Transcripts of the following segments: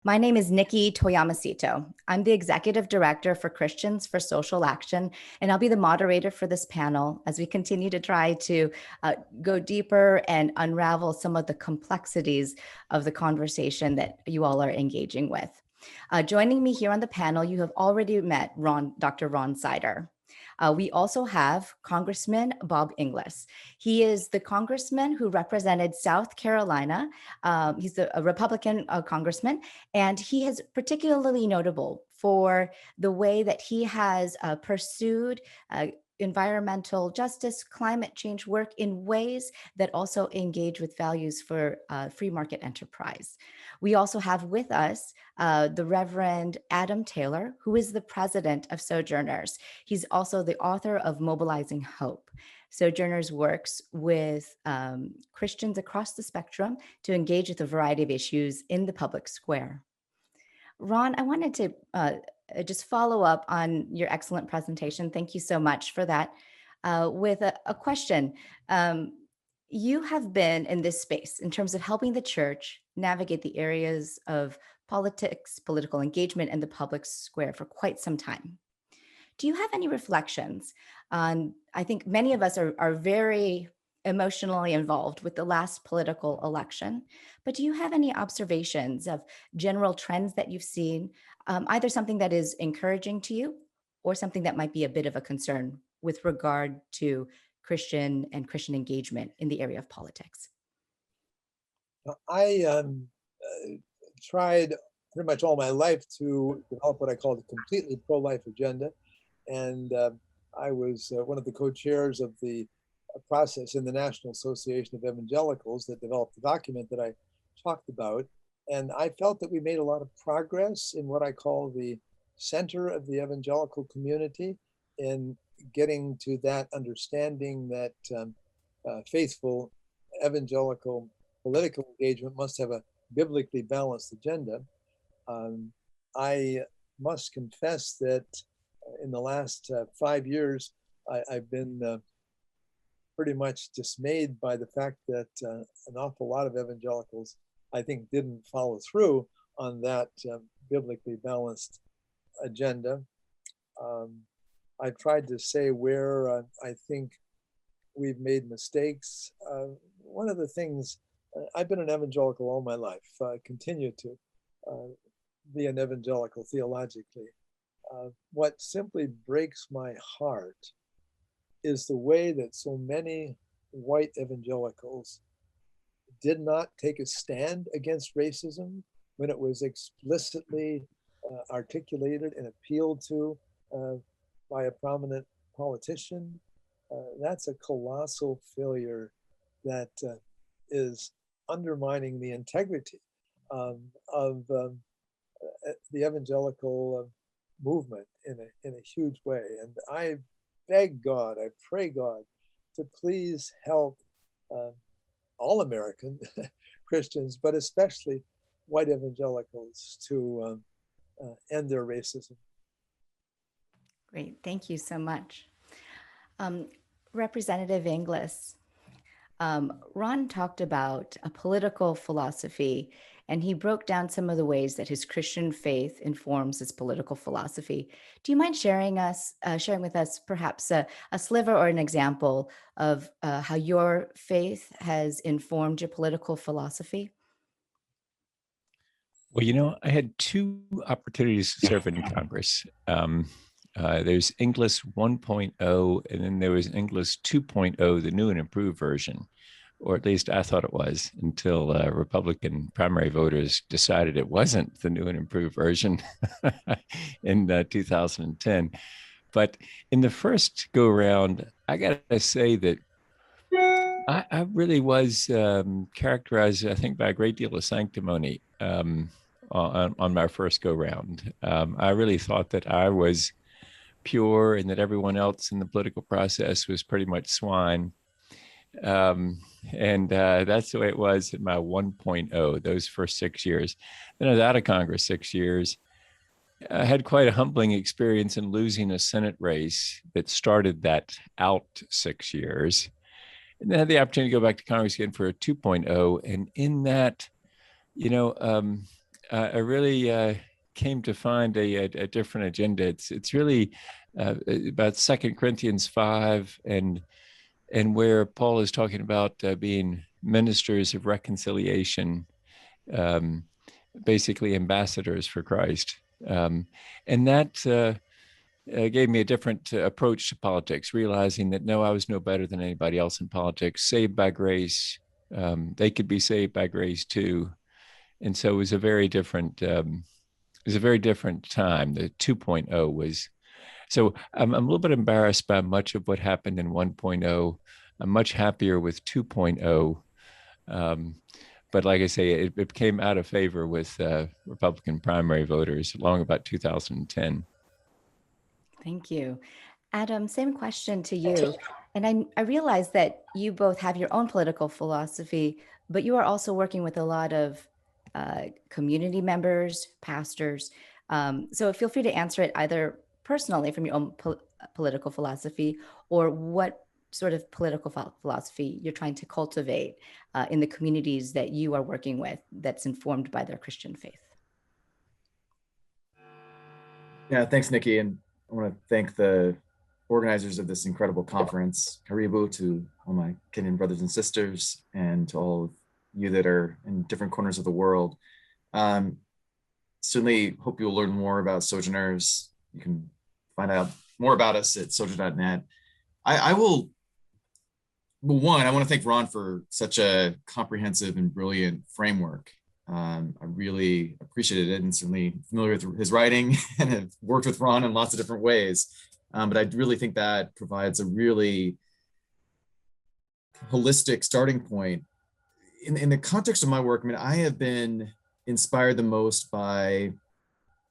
My name is Nikki Toyama Szeto. I'm the Executive Director for Christians for Social Action, and I'll be the moderator for this panel as we continue to try to go deeper and unravel some of the complexities of the conversation that you all are engaging with. Joining me here on the panel, you have already met Dr. Ron Sider. We also have Congressman Bob Inglis. He is the congressman who represented South Carolina. He's a Republican congressman, and he is particularly notable for the way that he has pursued environmental justice, climate change work in ways that also engage with values for free market enterprise. We also have with us the Reverend Adam Taylor, who is the president of Sojourners. He's also the author of Mobilizing Hope. Sojourners works with Christians across the spectrum to engage with a variety of issues in the public square. Ron, I wanted to just follow up on your excellent presentation. Thank you so much for that. With a question. You have been in this space in terms of helping the church navigate the areas of politics, political engagement, and the public square for quite some time. Do you have any reflections on, I think many of us are very emotionally involved with the last political election, but do you have any observations of general trends that you've seen, either something that is encouraging to you or something that might be a bit of a concern with regard to Christian and Christian engagement in the area of politics? I tried pretty much all my life to develop what I call the completely pro-life agenda. And I was one of the co-chairs of the process in the National Association of Evangelicals that developed the document that I talked about. And I felt that we made a lot of progress in what I call the center of the evangelical community in getting to that understanding that faithful evangelical political engagement must have a biblically balanced agenda. I must confess that in the last 5 years, I've been pretty much dismayed by the fact that an awful lot of evangelicals, I think, didn't follow through on that biblically balanced agenda. I've tried to say where I think we've made mistakes. One of the things, I've been an evangelical all my life, continue to be an evangelical theologically. What simply breaks my heart is the way that so many white evangelicals did not take a stand against racism when it was explicitly articulated and appealed to by a prominent politician. That's a colossal failure that is undermining the integrity of the evangelical movement in a huge way. And I beg God, I pray God to please help all American Christians, but especially white evangelicals, to end their racism. Great, thank you so much. Representative Inglis, Ron talked about a political philosophy, and he broke down some of the ways that his Christian faith informs his political philosophy. Do you mind sharing with us perhaps a sliver or an example of how your faith has informed your political philosophy? Well, I had two opportunities to serve in Congress. There's Inglis 1.0, and then there was Inglis 2.0, the new and improved version, or at least I thought it was, until Republican primary voters decided it wasn't the new and improved version in 2010. But in the first go round, I got to say that I really was characterized, I think, by a great deal of sanctimony on my first go round. I really thought that I was pure and that everyone else in the political process was pretty much swine. And that's the way it was in my 1.0, those first 6 years. Then I was out of Congress 6 years. I had quite a humbling experience in losing a Senate race that started that out 6 years. And then I had the opportunity to go back to Congress again for a 2.0. And in that, I really came to find a different agenda. It's really about 2 Corinthians 5 and where Paul is talking about being ministers of reconciliation, um, basically ambassadors for Christ. And that gave me a different approach to politics, realizing that no, I was no better than anybody else in politics, saved by grace. They could be saved by grace too. And so it was a very different, time. The 2.0 was, so I'm a little bit embarrassed by much of what happened in 1.0. I'm much happier with 2.0. But like I say, it came out of favor with Republican primary voters along about 2010. Thank you. Adam, same question to you. And I realize that you both have your own political philosophy, but you are also working with a lot of community members, pastors. So feel free to answer it either personally from your own political philosophy, or what sort of political philosophy you're trying to cultivate in the communities that you are working with that's informed by their Christian faith. Yeah, thanks, Nikki. And I want to thank the organizers of this incredible conference, Karibu, to all my Kenyan brothers and sisters, and to all of you that are in different corners of the world. Certainly hope you'll learn more about Sojourners. You can find out more about us at sojourner.net. I will, well, one, I want to thank Ron for such a comprehensive and brilliant framework. I really appreciated it, and certainly familiar with his writing and have worked with Ron in lots of different ways. But I really think that provides a really holistic starting point. In the context of my work, I mean, I have been inspired the most by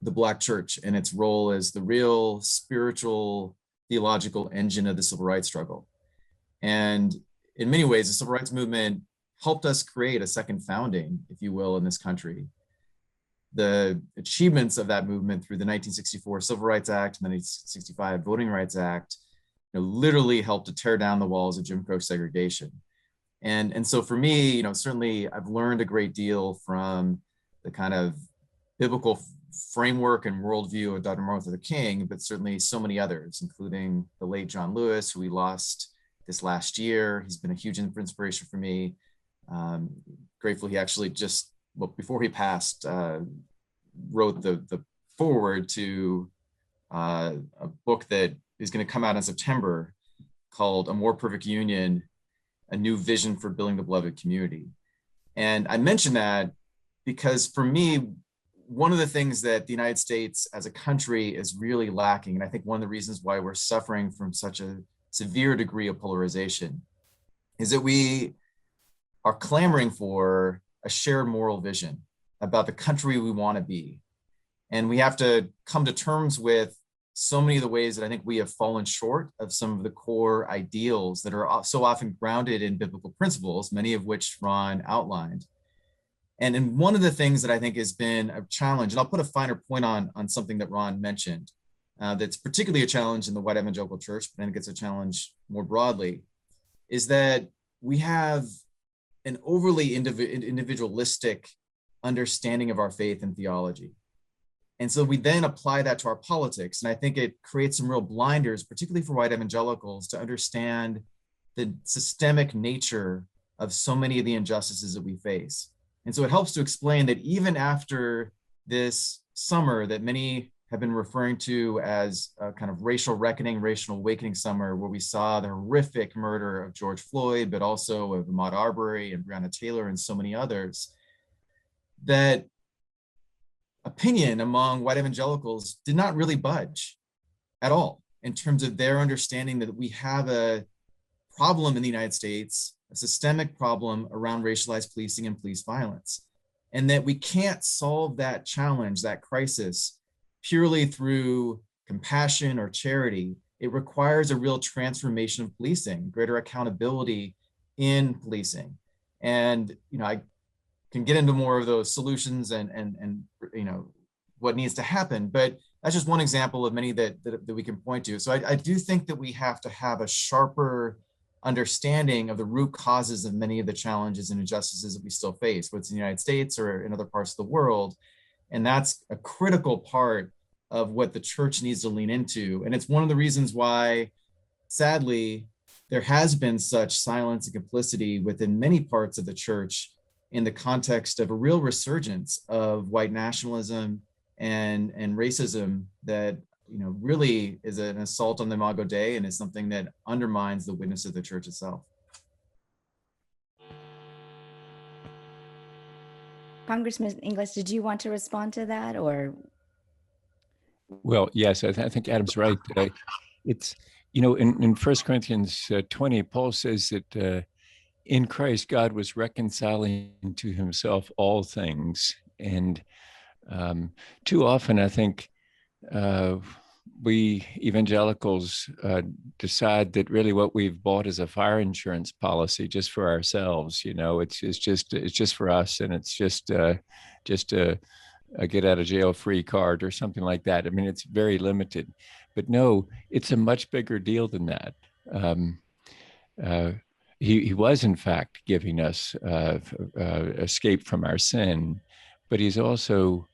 the Black church and its role as the real spiritual, theological engine of the civil rights struggle. And in many ways, the civil rights movement helped us create a second founding, if you will, in this country. The achievements of that movement through the 1964 Civil Rights Act and the 1965 Voting Rights Act, literally helped to tear down the walls of Jim Crow segregation. And so for me, certainly I've learned a great deal from the kind of biblical framework and worldview of Dr. Martin Luther King, but certainly so many others, including the late John Lewis, who we lost this last year. He's been a huge inspiration for me. Grateful he actually just, well, before he passed, wrote the foreword to a book that is going to come out in September called A More Perfect Union, A New Vision for Building the Beloved Community. And I mention that because for me, one of the things that the United States as a country is really lacking, and I think one of the reasons why we're suffering from such a severe degree of polarization, is that we are clamoring for a shared moral vision about the country we want to be. And we have to come to terms with so many of the ways that I think we have fallen short of some of the core ideals that are so often grounded in biblical principles, many of which Ron outlined. And one of the things that I think has been a challenge, and I'll put a finer point on something that Ron mentioned, that's particularly a challenge in the white evangelical church, but I think it's a challenge more broadly, is that we have an overly individualistic understanding of our faith and theology. And so we then apply that to our politics. And I think it creates some real blinders, particularly for white evangelicals, to understand the systemic nature of so many of the injustices that we face. And so it helps to explain that even after this summer that many have been referring to as a kind of racial reckoning, racial awakening summer, where we saw the horrific murder of George Floyd, but also of Ahmaud Arbery and Breonna Taylor and so many others, that opinion among white evangelicals did not really budge at all in terms of their understanding that we have a problem in the United States, a systemic problem around racialized policing and police violence, and that we can't solve that challenge, that crisis, purely through compassion or charity. It requires a real transformation of policing, greater accountability in policing. And I can get into more of those solutions and what needs to happen, but that's just one example of many that we can point to. So I do think that we have to have a sharper understanding of the root causes of many of the challenges and injustices that we still face, whether it's in the United States or in other parts of the world. And that's a critical part of what the church needs to lean into. And it's one of the reasons why, sadly, there has been such silence and complicity within many parts of the church in the context of a real resurgence of white nationalism and racism that, you know, really is an assault on the Imago Dei and is something that undermines the witness of the church itself. Congressman Inglis, did you want to respond to that, or? Well, yes, I think Adam's right. It's, you know, in 1 Corinthians 20, Paul says that in Christ, God was reconciling to himself all things. And too often, I think we evangelicals decide that really what we've bought is a fire insurance policy just for ourselves. You know, it's just for us, and it's just a get out of jail free card or something like that. I mean, it's very limited. But no, it's a much bigger deal than that. He was, in fact, giving us escape from our sin, but he's also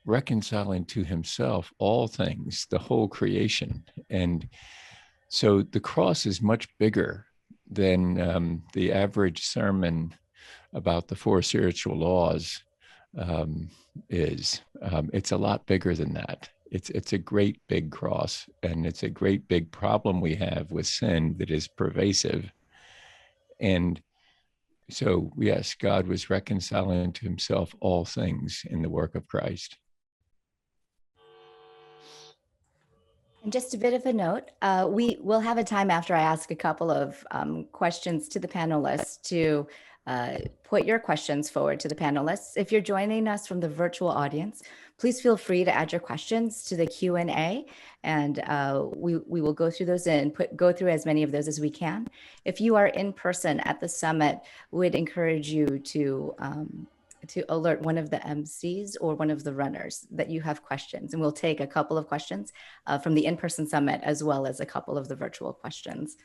reconciling to himself all things, the whole creation. And so the cross is much bigger than the average sermon about the 4 spiritual laws is. It's a lot bigger than that. It's a great big cross, and it's a great big problem we have with sin that is pervasive. And so, yes, God was reconciling to himself all things in the work of Christ. And just a bit of a note, we will have a time after I ask a couple of questions to the panelists to put your questions forward to the panelists. If you're joining us from the virtual audience, please feel free to add your questions to the Q&A, and we will go through those and go through as many of those as we can. If you are in person at the summit, we'd encourage you to alert one of the MCs or one of the runners that you have questions, and we'll take a couple of questions from the in-person summit as well as a couple of the virtual questions.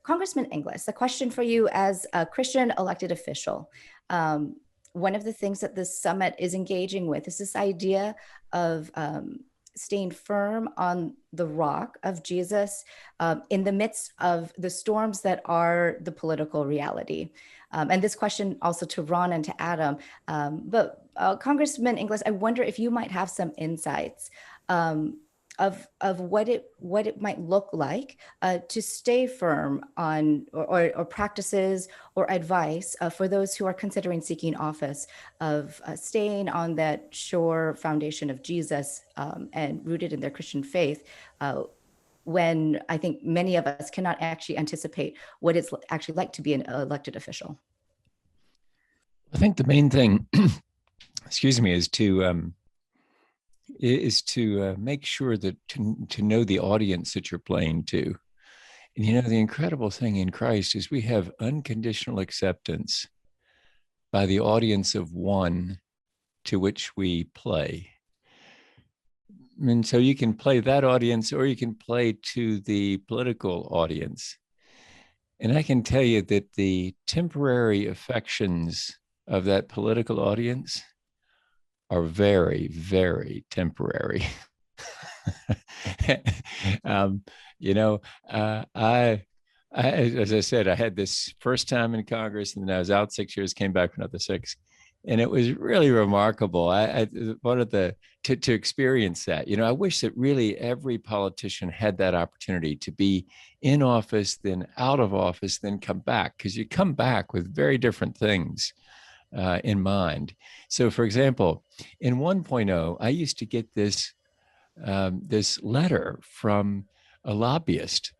Congressman Inglis, a question for you as a Christian elected official. One of the things that this summit is engaging with is this idea of staying firm on the rock of Jesus in the midst of the storms that are the political reality. And this question also to Ron and to Adam. But Congressman Inglis, I wonder if you might have some insights of what it might look like to stay firm on or practices or advice for those who are considering seeking office of staying on that sure foundation of Jesus and rooted in their Christian faith, when I think many of us cannot actually anticipate what it's actually like to be an elected official. I think the main thing, excuse me, is to make sure that to know the audience that you're playing to. And you know, the incredible thing in Christ is we have unconditional acceptance by the audience of one to which we play. And so you can play that audience, or you can play to the political audience. And I can tell you that the temporary affections of that political audience are very, very temporary. You know, I, as I said, I had this first time in Congress, and then I was out 6 years, came back for another 6. And it was really remarkable. I wanted to experience that. You know, I wish that really every politician had that opportunity to be in office, then out of office, then come back, because you come back with very different things in mind. So, for example, in 1.0, I used to get this letter from a lobbyist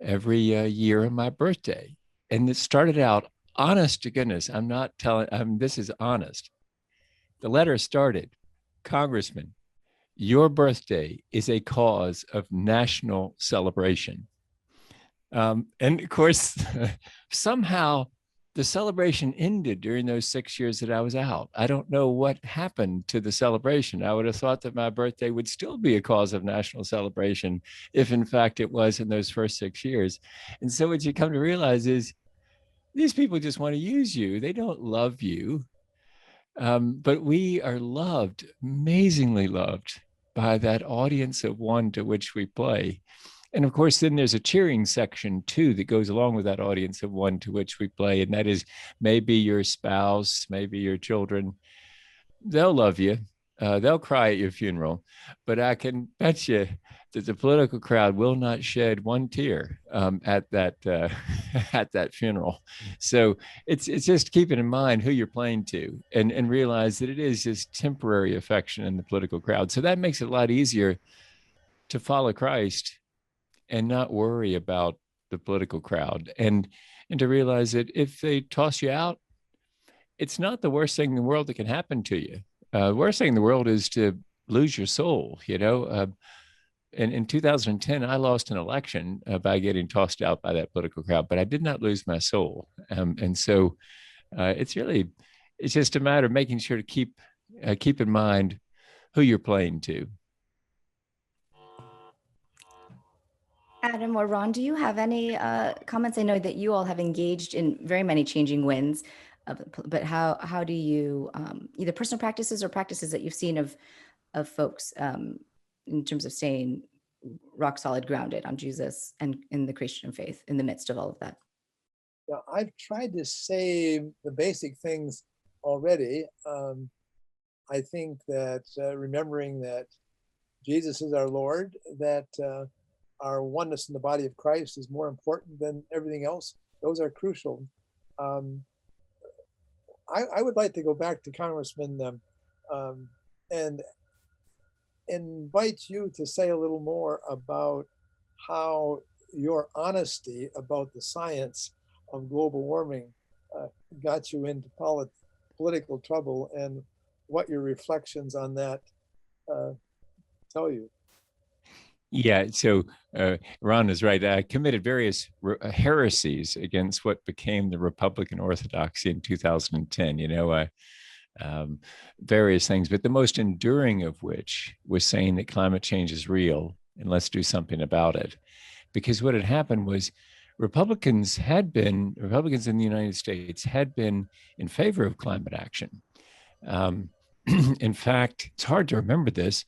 every year on my birthday, and it started out, honest to goodness, I'm not telling, this is honest. The letter started, Congressman, your birthday is a cause of national celebration. And of course, somehow the celebration ended during those 6 years that I was out. I don't know what happened to the celebration. I would have thought that my birthday would still be a cause of national celebration if in fact it was in those first 6 years. And so what you come to realize is these people just want to use you. They don't love you. But we are loved, amazingly loved, by that audience of one to which we play. And of course, then there's a cheering section too that goes along with that audience of one to which we play. And that is maybe your spouse, maybe your children. They'll love you. They'll cry at your funeral. But I can bet you that the political crowd will not shed one tear at that at that funeral. So it's just keeping in mind who you're playing to, and realize that it is just temporary affection in the political crowd. So that makes it a lot easier to follow Christ and not worry about the political crowd, and to realize that if they toss you out, it's not the worst thing in the world that can happen to you. The worst thing in the world is to lose your soul. And in 2010, I lost an election by getting tossed out by that political crowd, but I did not lose my soul. And so it's just a matter of making sure to keep in mind who you're playing to. Adam or Ron, do you have any comments? I know that you all have engaged in very many changing winds, but how do you either personal practices or practices that you've seen of folks in terms of staying rock solid, grounded on Jesus and in the Christian faith in the midst of all of that? Yeah, I've tried to say the basic things already. I think that remembering that Jesus is our Lord, that our oneness in the body of Christ is more important than everything else. Those are crucial. I would like to go back to Congressman and invite you to say a little more about how your honesty about the science of global warming got you into political trouble, and what your reflections on that tell you. Yeah, so Ron is right. I committed various heresies against what became the Republican orthodoxy in 2010. Various things, but the most enduring of which was saying that climate change is real and let's do something about it. Because what had happened was Republicans in the United States had been in favor of climate action. In fact, it's hard to remember this,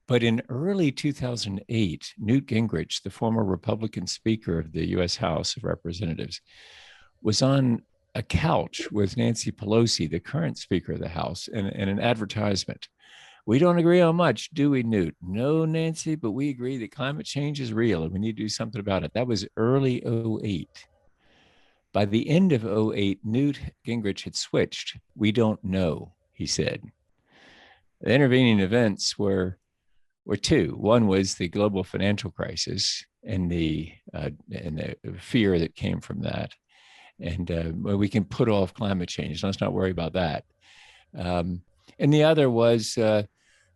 but in early 2008, Newt Gingrich, the former Republican Speaker of the US House of Representatives, was on a couch with Nancy Pelosi, the current Speaker of the House, and an advertisement. We don't agree on much, do we, Newt? No, Nancy, but we agree that climate change is real and we need to do something about it. That was early 2008. By the end of 2008, Newt Gingrich had switched. We don't know, he said. The intervening events were two. One was the global financial crisis and the fear that came from that. And we can put off climate change. Let's not worry about that. And the other was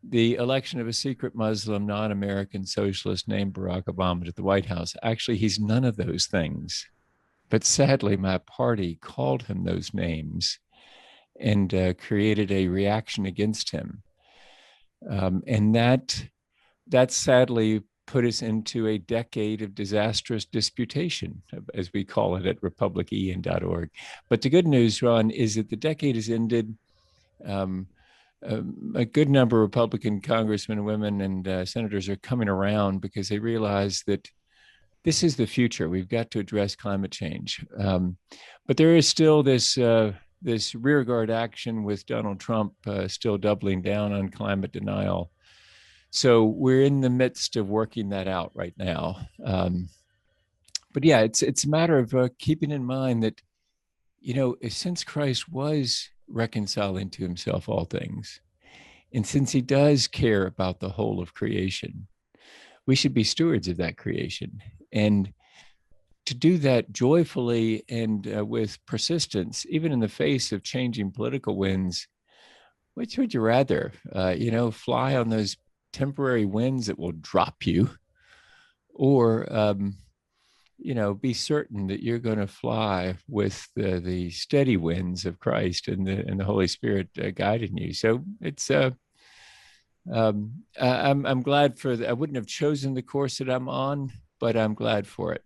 the election of a secret Muslim, non-American socialist named Barack Obama to the White House. Actually, he's none of those things. But sadly, my party called him those names and created a reaction against him. And that sadly put us into a decade of disastrous disputation, as we call it at republicen.org. But the good news, Ron, is that the decade has ended. A good number of Republican congressmen and women and senators are coming around because they realize that this is the future. We've got to address climate change. But there is still this rearguard action with Donald Trump still doubling down on climate denial. So we're in the midst of working that out right now. But yeah, it's a matter of keeping in mind that, since Christ was reconciling to himself all things, and since he does care about the whole of creation, we should be stewards of that creation. And to do that joyfully and with persistence, even in the face of changing political winds, which would you rather, fly on those temporary winds that will drop you, or be certain that you're going to fly with the steady winds of Christ and the Holy Spirit guiding you. So it's I'm glad for that. I wouldn't have chosen the course that I'm on, but I'm glad for it.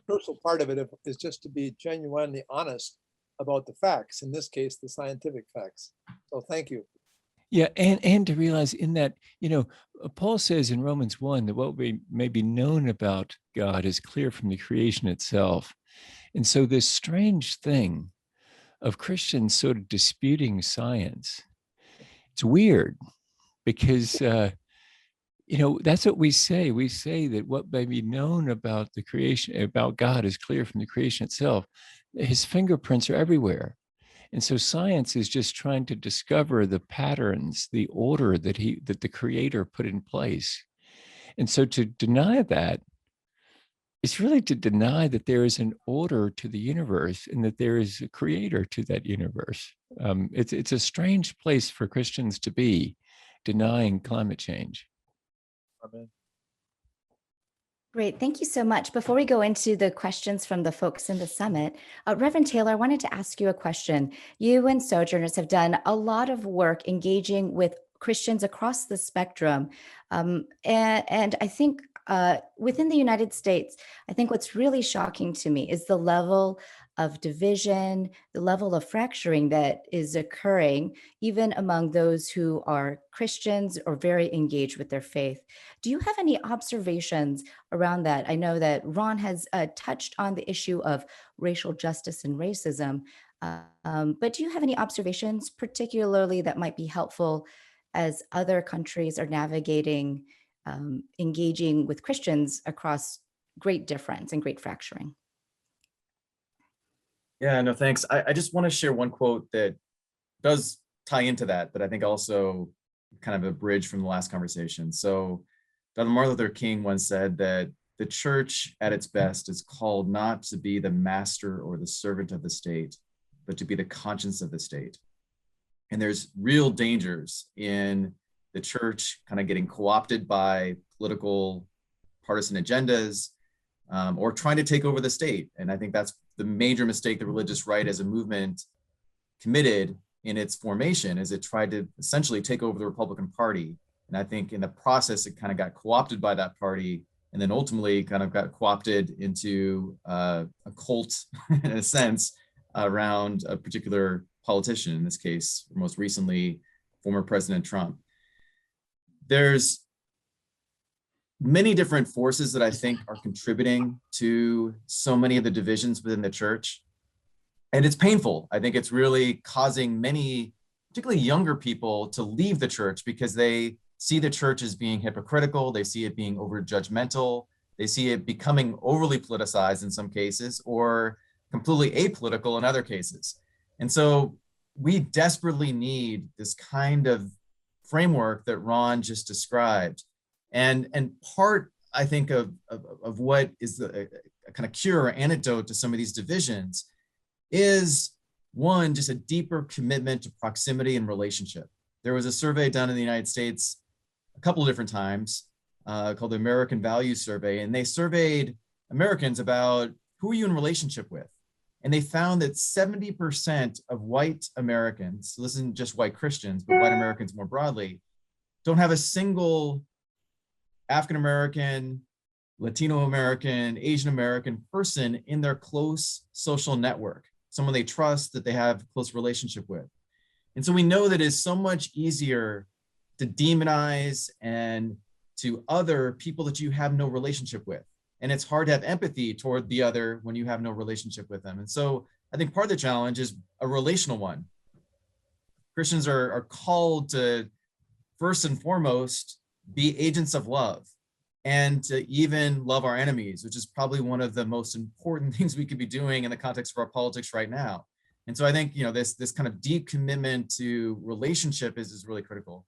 Crucial part of it is just to be genuinely honest about the facts, in this case, the scientific facts. So thank you. Yeah, and to realize in that, Paul says in Romans 1 that what we may be known about God is clear from the creation itself. And so this strange thing of Christians sort of disputing science, it's weird because, that's what we say. We say that what may be known about the creation, about God is clear from the creation itself. His fingerprints are everywhere. And so science is just trying to discover the patterns, the order that the creator put in place. And so to deny that, it's really to deny that there is an order to the universe and that there is a creator to that universe. It's a strange place for Christians to be, denying climate change. Amen. Great. Thank you so much. Before we go into the questions from the folks in the summit, Reverend Taylor, I wanted to ask you a question. You and Sojourners have done a lot of work engaging with Christians across the spectrum. And I think within the United States, I think what's really shocking to me is the level of division, the level of fracturing that is occurring, even among those who are Christians or very engaged with their faith. Do you have any observations around that? I know that Ron has touched on the issue of racial justice and racism, but do you have any observations, particularly that might be helpful as other countries are navigating, engaging with Christians across great difference and great fracturing? Yeah, no, thanks. I just want to share one quote that does tie into that, but I think also kind of a bridge from the last conversation. So Dr. Martin Luther King once said that the church at its best is called not to be the master or the servant of the state, but to be the conscience of the state. And there's real dangers in the church kind of getting co-opted by political partisan agendas, or trying to take over the state. And I think that's the major mistake the religious right as a movement committed in its formation, is it tried to essentially take over the Republican Party. And I think in the process, it kind of got co-opted by that party, and then ultimately kind of got co-opted into a cult, in a sense, around a particular politician, in this case, most recently, former President Trump. There's many different forces that I think are contributing to so many of the divisions within the church. And it's painful. I think it's really causing many, particularly younger people, to leave the church because they see the church as being hypocritical. They see it being over judgmental. They see it becoming overly politicized in some cases, or completely apolitical in other cases. And so we desperately need this kind of framework that Ron just described. And part, I think, of what is a kind of cure or antidote to some of these divisions is, one, just a deeper commitment to proximity and relationship. There was a survey done in the United States a couple of different times called the American Values Survey, and they surveyed Americans about who are you in relationship with? And they found that 70% of white Americans, so this isn't just white Christians, but white Americans more broadly, don't have a single African-American, Latino-American, Asian-American person in their close social network, someone they trust, that they have a close relationship with. And so we know that it's so much easier to demonize and to other people that you have no relationship with. And it's hard to have empathy toward the other when you have no relationship with them. And so I think part of the challenge is a relational one. Christians are called to, first and foremost, be agents of love, and to even love our enemies, which is probably one of the most important things we could be doing in the context of our politics right now. And so I think, this kind of deep commitment to relationship is really critical.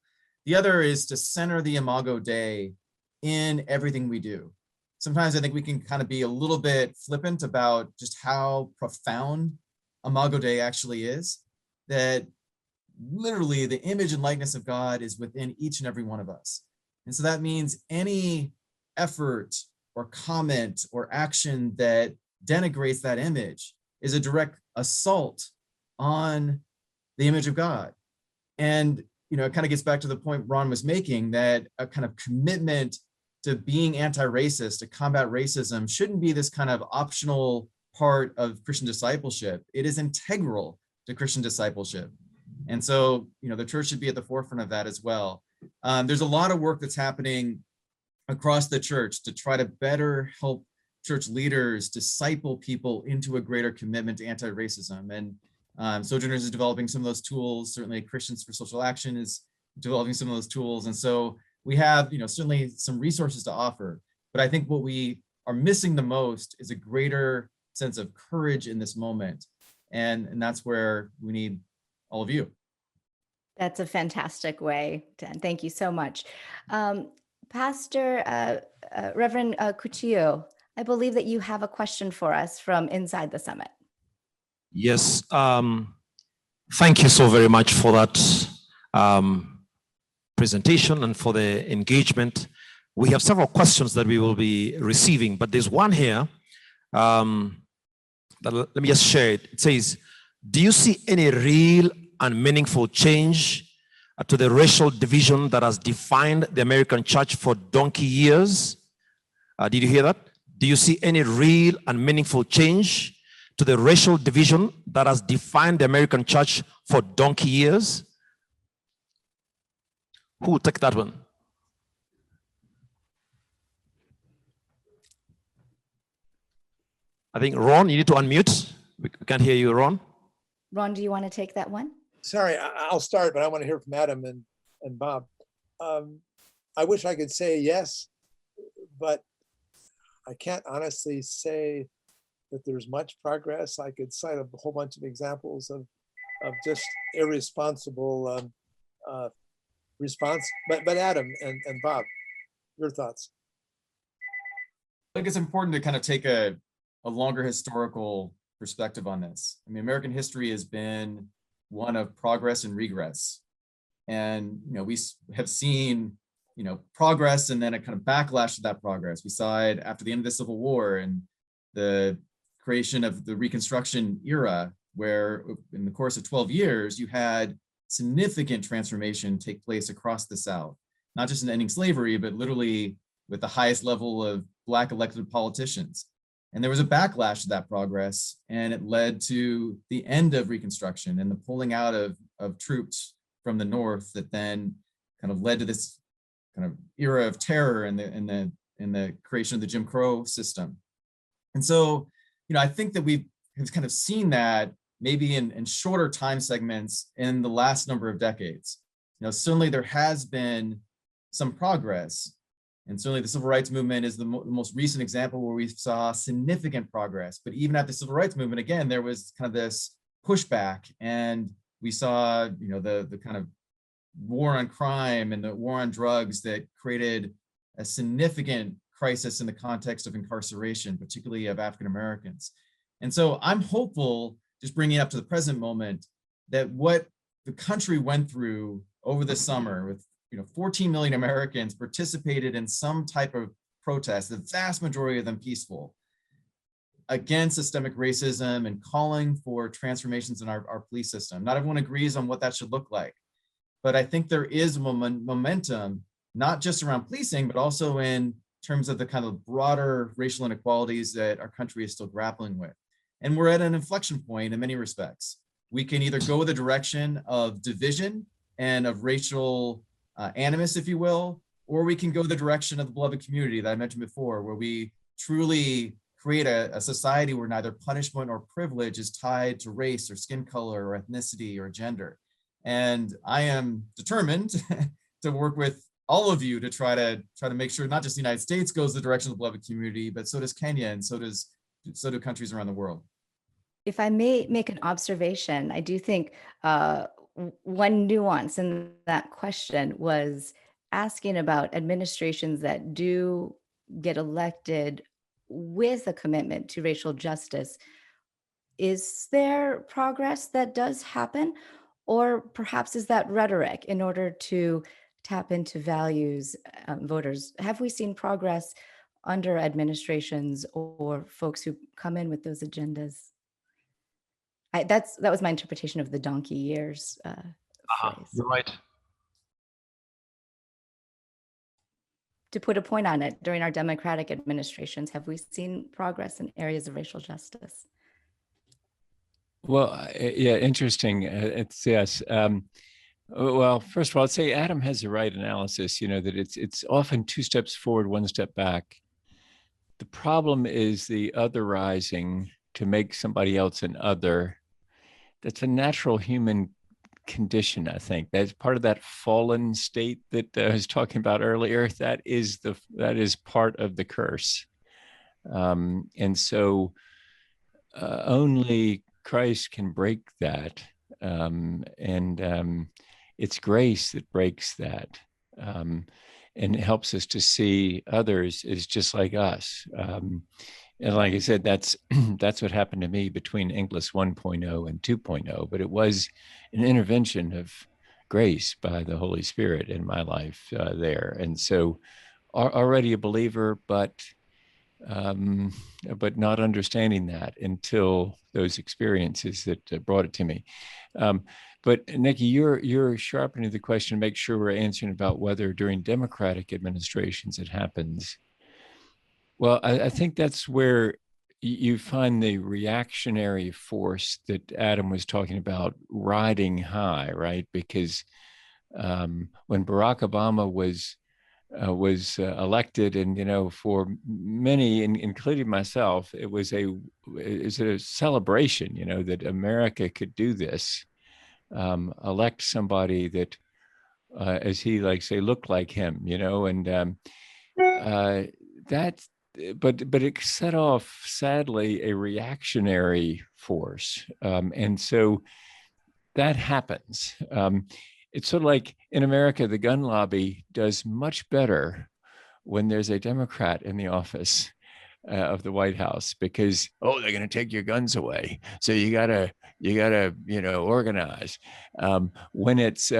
The other is to center the Imago Dei in everything we do. Sometimes I think we can kind of be a little bit flippant about just how profound Imago Dei actually is, that literally the image and likeness of God is within each and every one of us. And so that means any effort or comment or action that denigrates that image is a direct assault on the image of God. And, it kind of gets back to the point Ron was making, that a kind of commitment to being anti-racist, to combat racism, shouldn't be this kind of optional part of Christian discipleship. It is integral to Christian discipleship. And so, the church should be at the forefront of that as well. There's a lot of work that's happening across the church to try to better help church leaders disciple people into a greater commitment to anti-racism. And Sojourners is developing some of those tools. Certainly Christians for Social Action is developing some of those tools. And so we have, certainly some resources to offer. But I think what we are missing the most is a greater sense of courage in this moment. And that's where we need all of you. That's a fantastic way, Dan. Thank you so much. Pastor Reverend Cuchillo, I believe that you have a question for us from inside the summit. Yes, thank you so very much for that presentation and for the engagement. We have several questions that we will be receiving, but there's one here. Let me just share it. It says, do you see any real and meaningful change to the racial division that has defined the American church for donkey years? Did you hear that? Do you see any real and meaningful change to the racial division that has defined the American church for donkey years? Who will take that one? I think, Ron, you need to unmute. We can't hear you, Ron. Ron, do you want to take that one? Sorry, I'll start, but I want to hear from Adam and Bob. I wish I could say yes, but I can't honestly say that there's much progress. I could cite a whole bunch of examples of just irresponsible response. But Adam and Bob, your thoughts? I think it's important to kind of take a longer historical perspective on this. I mean, American history has been one of progress and regress. And, we have seen, progress and then a kind of backlash to that progress. We saw it after the end of the Civil War and the creation of the Reconstruction era, where in the course of 12 years, you had significant transformation take place across the South, not just in ending slavery, but literally with the highest level of Black elected politicians. And there was a backlash to that progress, and it led to the end of Reconstruction and the pulling out of troops from the North that then kind of led to this kind of era of terror and the creation of the Jim Crow system. And so, I think that we've kind of seen that maybe in shorter time segments in the last number of decades. Certainly there has been some progress. And certainly the civil rights movement is the most recent example where we saw significant progress. But even at the civil rights movement, again, there was kind of this pushback, and we saw, the kind of war on crime and the war on drugs that created a significant crisis in the context of incarceration, particularly of African Americans. And so I'm hopeful, just bringing it up to the present moment, that what the country went through over the summer with 14 million Americans participated in some type of protest, the vast majority of them peaceful, against systemic racism and calling for transformations in our police system. Not everyone agrees on what that should look like, but I think there is momentum, not just around policing, but also in terms of the kind of broader racial inequalities that our country is still grappling with. And we're at an inflection point in many respects. We can either go the direction of division and of racial animus, if you will, or we can go the direction of the beloved community that I mentioned before, where we truly create a society where neither punishment or privilege is tied to race or skin color or ethnicity or gender. And I am determined to work with all of you to try to make sure not just the United States goes the direction of the beloved community, but so does Kenya, and so do countries around the world. If I may make an observation, I do think one nuance in that question was asking about administrations that do get elected with a commitment to racial justice. Is there progress that does happen? Or perhaps is that rhetoric in order to tap into values, voters? Have we seen progress under administrations or folks who come in with those agendas? That was my interpretation of the donkey years phrase. You're right. to put a point on it, during our Democratic administrations, have we seen progress in areas of racial justice? Well, yeah, interesting. It's yes. Well, first of all, I'd say Adam has the right analysis. You know that it's often two steps forward, one step back. The problem is the otherizing to make somebody else an other. That's a natural human condition, I think. That's part of that fallen state that I was talking about earlier. That is part of the curse, and so only Christ can break that, and it's grace that breaks that, and it helps us to see others as just like us. And like I said, that's that's what happened to me between Inglis 1.0 and 2.0. But it was an intervention of grace by the Holy Spirit in my life there. And so, already a believer, but not understanding that until those experiences that brought it to me. But Nikki, you're sharpening the question to make sure we're answering about whether during Democratic administrations it happens. Well, I think that's where you find the reactionary force that Adam was talking about riding high, right? Because when Barack Obama was elected, and for many, including myself, it was a celebration, that America could do this, elect somebody that, as he likes to say, looked like him, and that. But it set off, sadly, a reactionary force, and so that happens. It's sort of like in America, the gun lobby does much better when there's a Democrat in the office of the White House, because they're going to take your guns away, so you gotta organize. When it's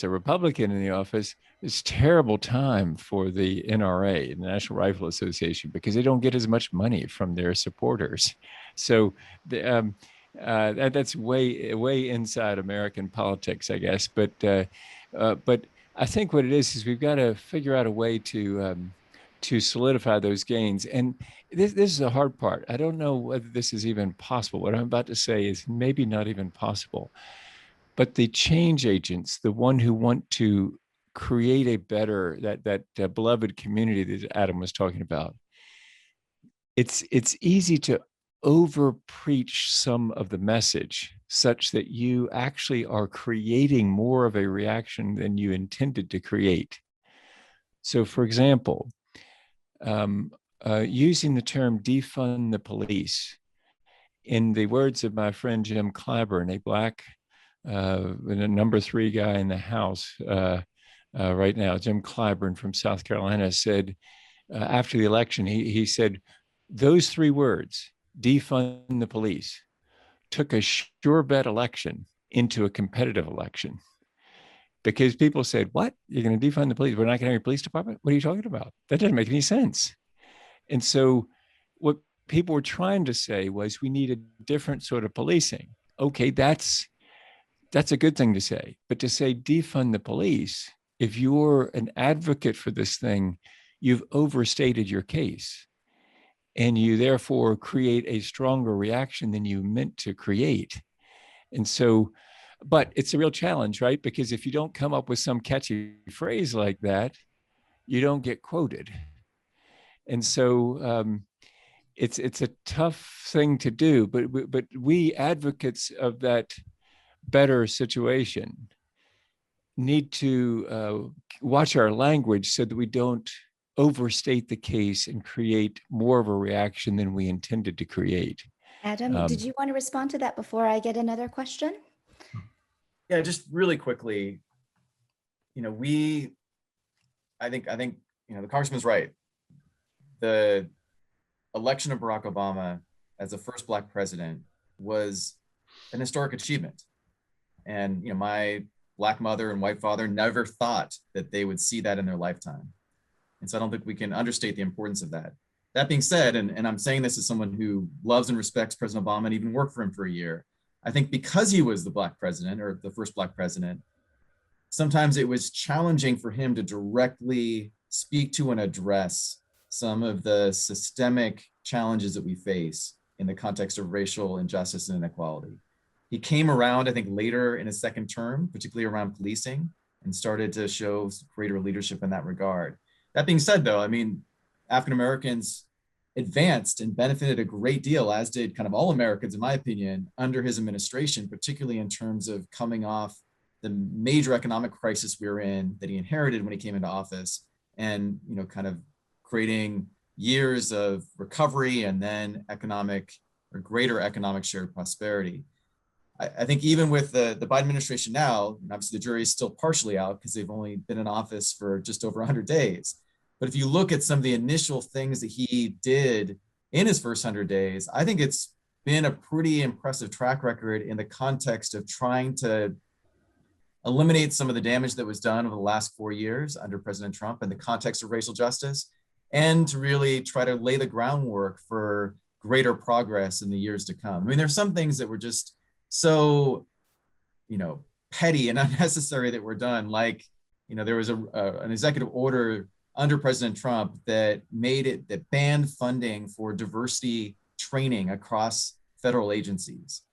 a Republican in the office, it's a terrible time for the NRA, the National Rifle Association, because they don't get as much money from their supporters. So that's way inside American politics, I guess. But I think what it is we've got to figure out a way to solidify those gains. And this is the hard part. I don't know whether this is even possible. What I'm about to say is maybe not even possible. But the change agents, the one who want to create a better, that beloved community that Adam was talking about, it's easy to over preach some of the message such that you actually are creating more of a reaction than you intended to create. So, for example, using the term defund the police, in the words of my friend Jim Clyburn, a Black the number 3 guy in the House right now, Jim Clyburn from South Carolina, said after the election, he said, those 3 words, defund the police, took a sure bet election into a competitive election. Because people said, what? You're going to defund the police? We're not going to have your police department? What are you talking about? That doesn't make any sense. And so what people were trying to say was we need a different sort of policing. Okay, that's a good thing to say. But to say defund the police, if you're an advocate for this thing, you've overstated your case. And you therefore create a stronger reaction than you meant to create. And so, but it's a real challenge, right? Because if you don't come up with some catchy phrase like that, you don't get quoted. And so it's a tough thing to do, but we advocates of that better situation need to watch our language so that we don't overstate the case and create more of a reaction than we intended to create. Adam, did you want to respond to that before I get another question? Yeah, just really quickly, I think the congressman's right. The election of Barack Obama as the first Black president was an historic achievement. And my Black mother and white father never thought that they would see that in their lifetime. And so I don't think we can understate the importance of that. That being said, and I'm saying this as someone who loves and respects President Obama and even worked for him for a year, I think because he was the Black president, or the first Black president, sometimes it was challenging for him to directly speak to and address some of the systemic challenges that we face in the context of racial injustice and inequality. He came around, I think, later in his second term, particularly around policing, and started to show greater leadership in that regard. That being said, though, I mean, African Americans advanced and benefited a great deal, as did kind of all Americans, in my opinion, under his administration, particularly in terms of coming off the major economic crisis we were in that he inherited when he came into office, and kind of creating years of recovery and then economic or greater economic shared prosperity. I think even with the Biden administration now, and obviously the jury is still partially out because they've only been in office for just over 100 days. But if you look at some of the initial things that he did in his first 100 days, I think it's been a pretty impressive track record in the context of trying to eliminate some of the damage that was done over the last 4 years under President Trump in the context of racial justice, and to really try to lay the groundwork for greater progress in the years to come. I mean, there's some things that were just so, petty and unnecessary that were done. Like, there was an executive order under President Trump that banned funding for diversity training across federal agencies.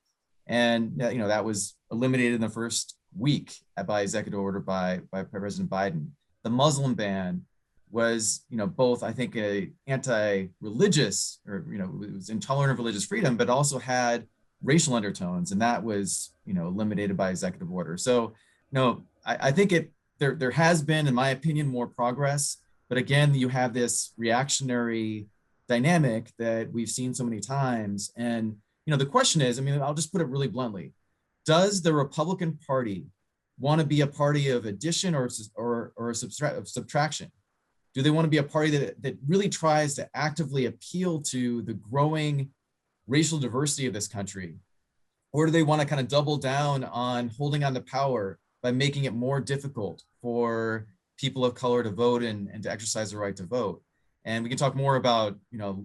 And, that was eliminated in the first week by executive order by President Biden. The Muslim ban was, both, I think, a anti-religious, or, it was intolerant of religious freedom, but also had racial undertones, and that was, eliminated by executive order. So, I think there has been, in my opinion, more progress, but again, you have this reactionary dynamic that we've seen so many times. And, the question is, I'll just put it really bluntly. Does the Republican Party want to be a party of addition or subtraction? Do they want to be a party that really tries to actively appeal to the growing racial diversity of this country? Or do they want to kind of double down on holding on to power by making it more difficult for people of color to vote and to exercise the right to vote? And we can talk more about,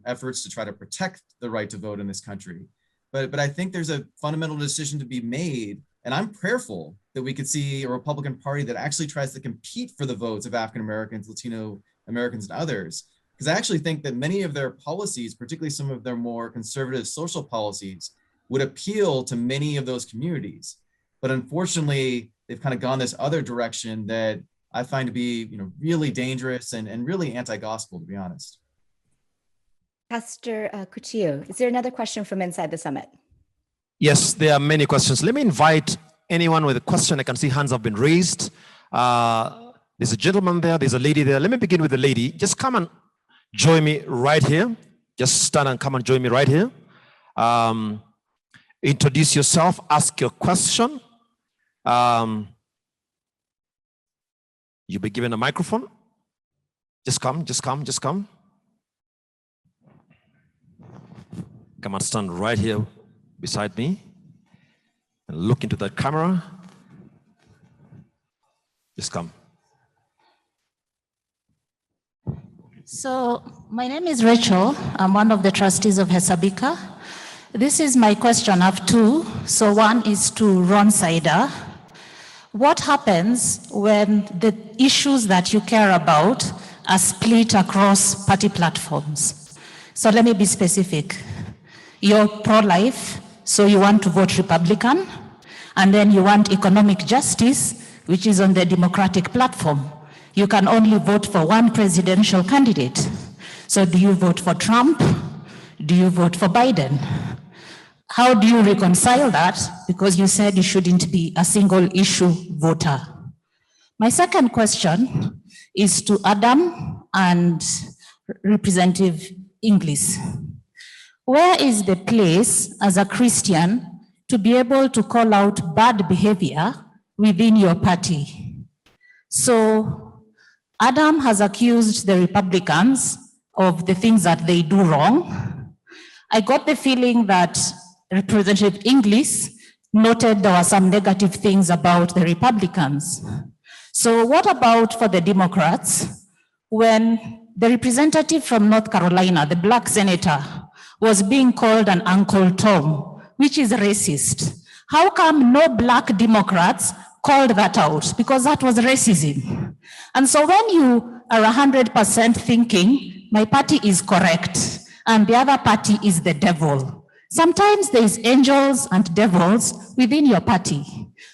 efforts to try to protect the right to vote in this country. But I think there's a fundamental decision to be made, and I'm prayerful that we could see a Republican Party that actually tries to compete for the votes of African Americans, Latino Americans, and others. Because I actually think that many of their policies, particularly some of their more conservative social policies, would appeal to many of those communities. But unfortunately, they've kind of gone this other direction that I find to be, really dangerous and really anti-gospel, to be honest. Pastor Cuchillo, is there another question from inside the summit? Yes, there are many questions. Let me invite anyone with a question. I can see hands have been raised. There's a gentleman there, there's a lady there. Let me begin with the lady. Just come and join me right here. Just stand and come and join me right here. Introduce yourself, ask your question. You'll be given a microphone. Just come. Come and stand right here beside me and look into that camera. Just come. So my name is Rachel. I'm one of the trustees of Hesabika. This is my question. I have two. So one is to Ron Saida. What happens when the issues that you care about are split across party platforms? So let me be specific. You're pro-life, so you want to vote Republican, and then you want economic justice, which is on the Democratic platform. You can only vote for one presidential candidate. So do you vote for Trump? Do you vote for Biden? How do you reconcile that? Because you said you shouldn't be a single issue voter. My second question is to Adam and Representative Inglis. Where is the place as a Christian to be able to call out bad behavior within your party? So Adam has accused the Republicans of the things that they do wrong. I got the feeling that Representative Inglis noted there were some negative things about the Republicans. So what about for the Democrats? When the representative from North Carolina, the black senator, was being called an Uncle Tom, which is racist, how come no black Democrats called that out because that was racism. And so when you are 100% thinking, my party is correct and the other party is the devil, sometimes there's angels and devils within your party.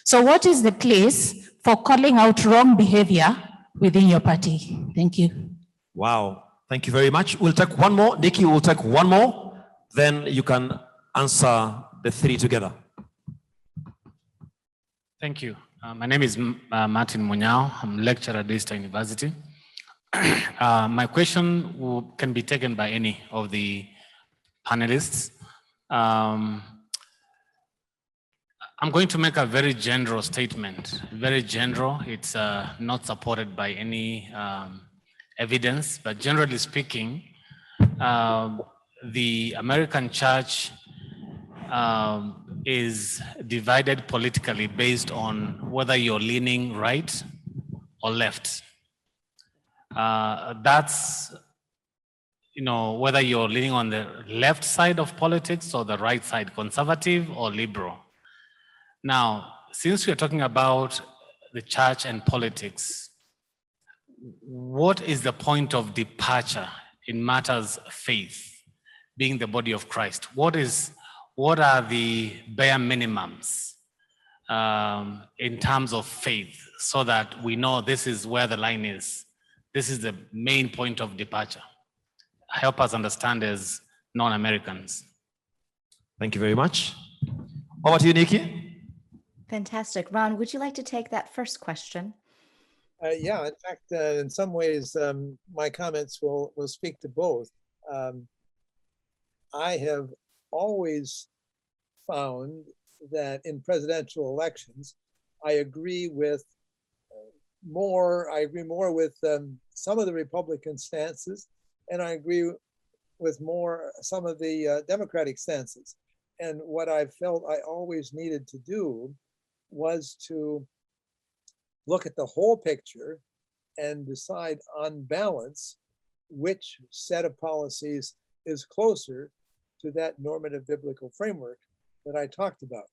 So what is the place for calling out wrong behavior within your party? Thank you. Wow, thank you very much. We'll take one more. Nikki, we'll take one more. Then you can answer the three together. Thank you. My name is Martin Munyao. I'm a lecturer at Eastern University. My question can be taken by any of the panelists. I'm going to make a very general statement, very general. It's not supported by any evidence, but generally speaking, the American church is divided politically based on whether you're leaning right or left. That's, whether you're leaning on the left side of politics or the right side, conservative or liberal. Now, since we're talking about the church and politics, what is the point of departure in matters of faith, being the body of Christ? What are the bare minimums in terms of faith so that we know this is where the line is? This is the main point of departure. Help us understand as non-Americans. Thank you very much. Over to you, Nikki. Fantastic. Ron, would you like to take that first question? Yeah, in fact, in some ways, my comments will speak to both. I have always found that in presidential elections, I agree more with some of the Republican stances, and I agree with some of the Democratic stances. And what I felt I always needed to do was to look at the whole picture and decide on balance which set of policies is closer to that normative biblical framework that I talked about.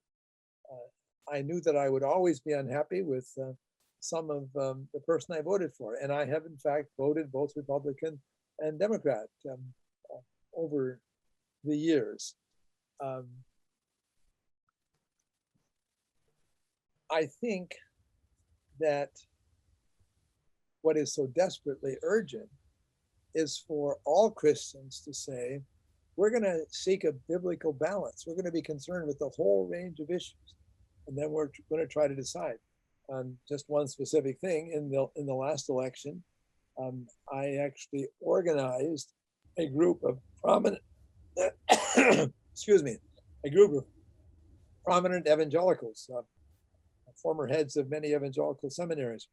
I knew that I would always be unhappy with some of the person I voted for, and I have in fact voted both Republican and Democrat over the years. I think that what is so desperately urgent is for all Christians to say, we're going to seek a biblical balance. We're going to be concerned with the whole range of issues. And then we're going to try to decide on just one specific thing. In the last election, I actually organized a group of prominent, a group of prominent evangelicals, former heads of many evangelical seminaries.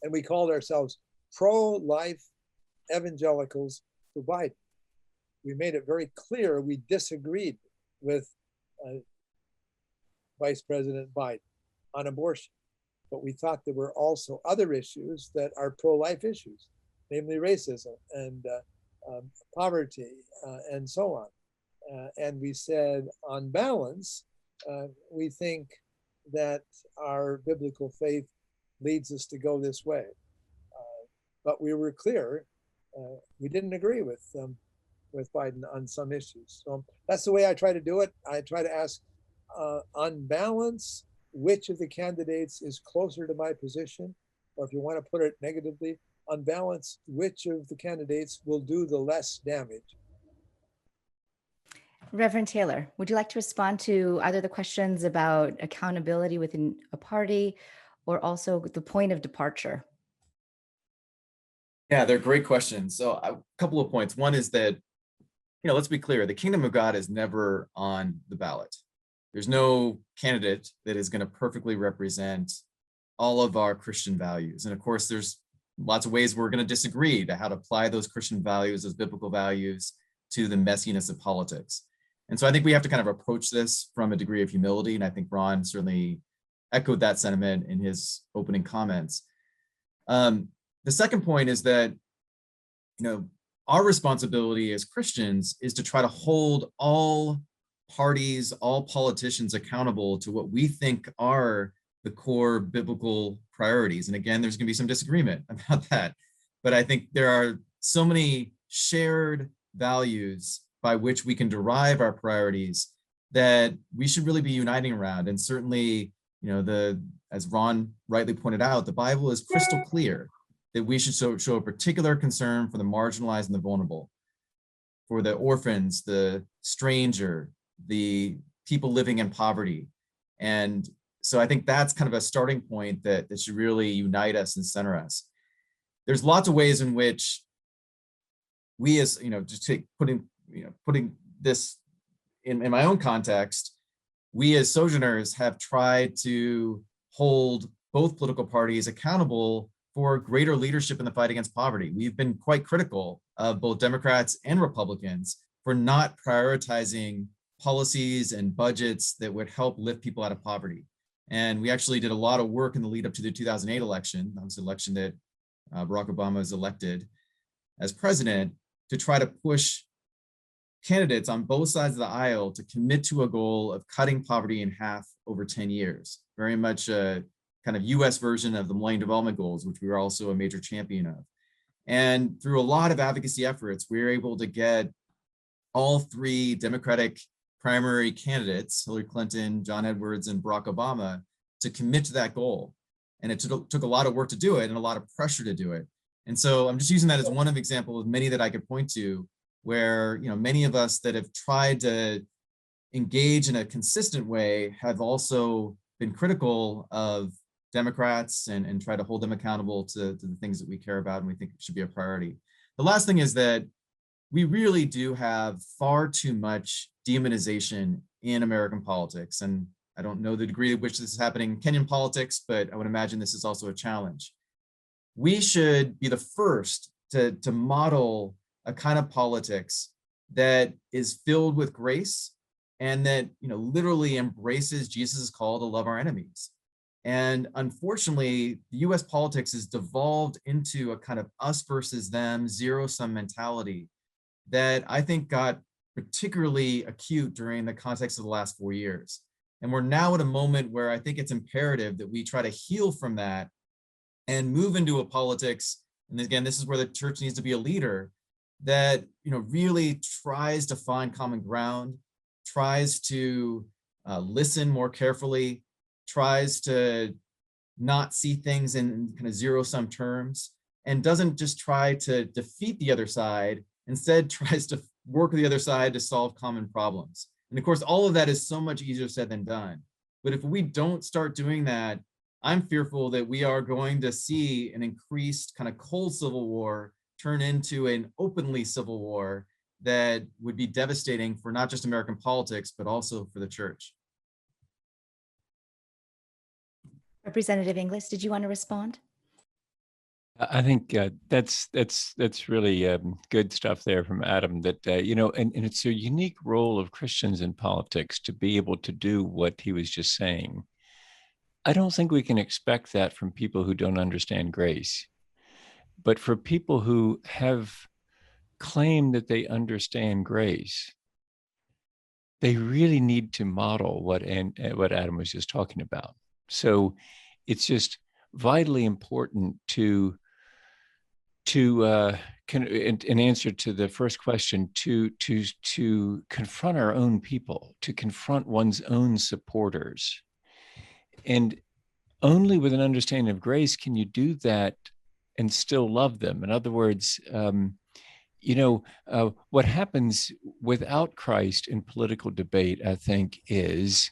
And we called ourselves pro-life evangelicals for Biden. We made it very clear we disagreed with Vice President Biden on abortion, but we thought there were also other issues that are pro-life issues, namely racism and poverty and so on. And we said, on balance, we think that our biblical faith leads us to go this way. But we were clear, we didn't agree with Biden on some issues. So that's the way I try to do it. I try to ask, on balance, which of the candidates is closer to my position, or if you want to put it negatively, on balance, which of the candidates will do the less damage? Reverend Taylor, would you like to respond to either the questions about accountability within a party or also the point of departure? Yeah, they're great questions. So a couple of points. One is that, let's be clear, the kingdom of God is never on the ballot. There's no candidate that is going to perfectly represent all of our Christian values. And of course, there's lots of ways we're going to disagree to how to apply those Christian values, those biblical values, to the messiness of politics. And so I think we have to kind of approach this from a degree of humility. And I think Ron certainly echoed that sentiment in his opening comments. The second point is that, our responsibility as Christians is to try to hold all parties, all politicians accountable to what we think are the core biblical priorities. And again, there's going to be some disagreement about that. But I think there are so many shared values by which we can derive our priorities that we should really be uniting around. And certainly, as Ron rightly pointed out, the Bible is crystal clear that we should show a particular concern for the marginalized and the vulnerable, for the orphans, the stranger, the people living in poverty. And so I think that's kind of a starting point that should really unite us and center us. There's lots of ways in which we, as putting this in my own context, we as Sojourners have tried to hold both political parties accountable for greater leadership in the fight against poverty. We've been quite critical of both Democrats and Republicans for not prioritizing policies and budgets that would help lift people out of poverty. And we actually did a lot of work in the lead up to the 2008 election. That was the election that Barack Obama was elected as president, to try to push candidates on both sides of the aisle to commit to a goal of cutting poverty in half over 10 years. Very much a kind of US version of the Millennium Development Goals, which we were also a major champion of. And through a lot of advocacy efforts, we were able to get all three Democratic primary candidates, Hillary Clinton, John Edwards, and Barack Obama, to commit to that goal. And it took a lot of work to do it and a lot of pressure to do it. And so I'm just using that as one of example of many that I could point to, where many of us that have tried to engage in a consistent way have also been critical of Democrats and try to hold them accountable to the things that we care about and we think should be a priority. The last thing is that we really do have far too much demonization in American politics. And I don't know the degree to which this is happening in Kenyan politics, but I would imagine this is also a challenge. We should be the first to model a kind of politics that is filled with grace and that literally embraces Jesus' call to love our enemies. And unfortunately, the US politics has devolved into a kind of us versus them, zero-sum mentality that I think got particularly acute during the context of the last 4 years. And we're now at a moment where I think it's imperative that we try to heal from that and move into a politics. And again, this is where the church needs to be a leader that really tries to find common ground, tries to listen more carefully, tries to not see things in kind of zero-sum terms, and doesn't just try to defeat the other side, instead tries to work with the other side to solve common problems. And of course, all of that is so much easier said than done. But if we don't start doing that, I'm fearful that we are going to see an increased kind of cold civil war turn into an openly civil war that would be devastating for not just American politics, but also for the church. Representative Inglis, did you want to respond? I think that's really good stuff there from Adam. That and it's a unique role of Christians in politics to be able to do what he was just saying. I don't think we can expect that from people who don't understand grace, but for people who have claimed that they understand grace, they really need to model what Adam was just talking about. So it's just vitally important to in answer to the first question, to confront our own people, to confront one's own supporters. And only with an understanding of grace can you do that and still love them. In other words, what happens without Christ in political debate, I think, is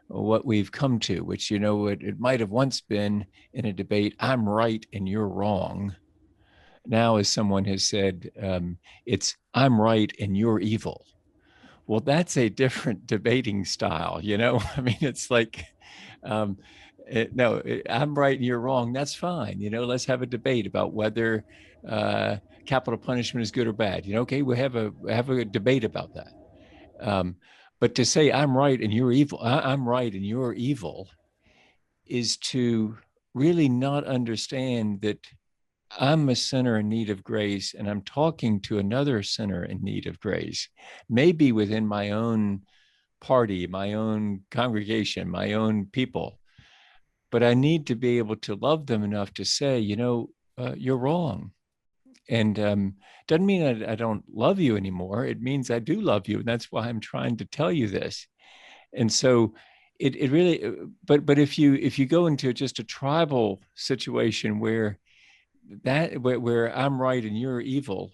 what we've come to, which, it might have once been in a debate, I'm right and you're wrong. Now, as someone has said, it's I'm right and you're evil. Well, that's a different debating style, I mean, it's like, no, I'm right and you're wrong. That's fine. Let's have a debate about whether capital punishment is good or bad. Okay, we have a debate about that. But to say I'm right and you're evil, I'm right and you're evil, is to really not understand that I'm a sinner in need of grace, and I'm talking to another sinner in need of grace, maybe within my own party, my own congregation, my own people. but I need to be able to love them enough to say, you're wrong. And doesn't mean I don't love you anymore. It means I do love you. And that's why I'm trying to tell you this. And so it really, but if you go into just a tribal situation where I'm right and you're evil,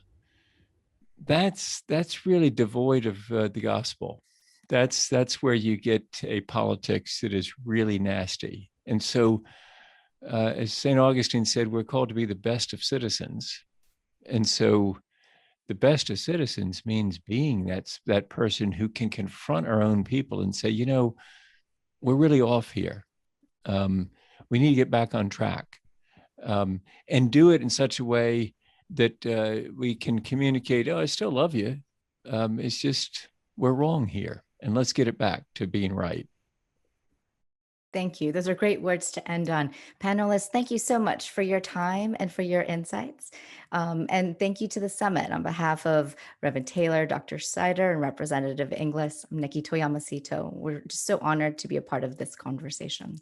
that's really devoid of the gospel. That's where you get a politics that is really nasty. And so, as St. Augustine said, we're called to be the best of citizens. And so the best of citizens means being that person who can confront our own people and say, we're really off here. We need to get back on track, and do it in such a way that we can communicate, I still love you. It's just, we're wrong here, and let's get it back to being right. Thank you. Those are great words to end on. Panelists, thank you so much for your time and for your insights. And thank you to the summit. On behalf of Reverend Taylor, Dr. Szeto, and Representative Inglis, I'm Nikki Toyama Szeto. We're just so honored to be a part of this conversation.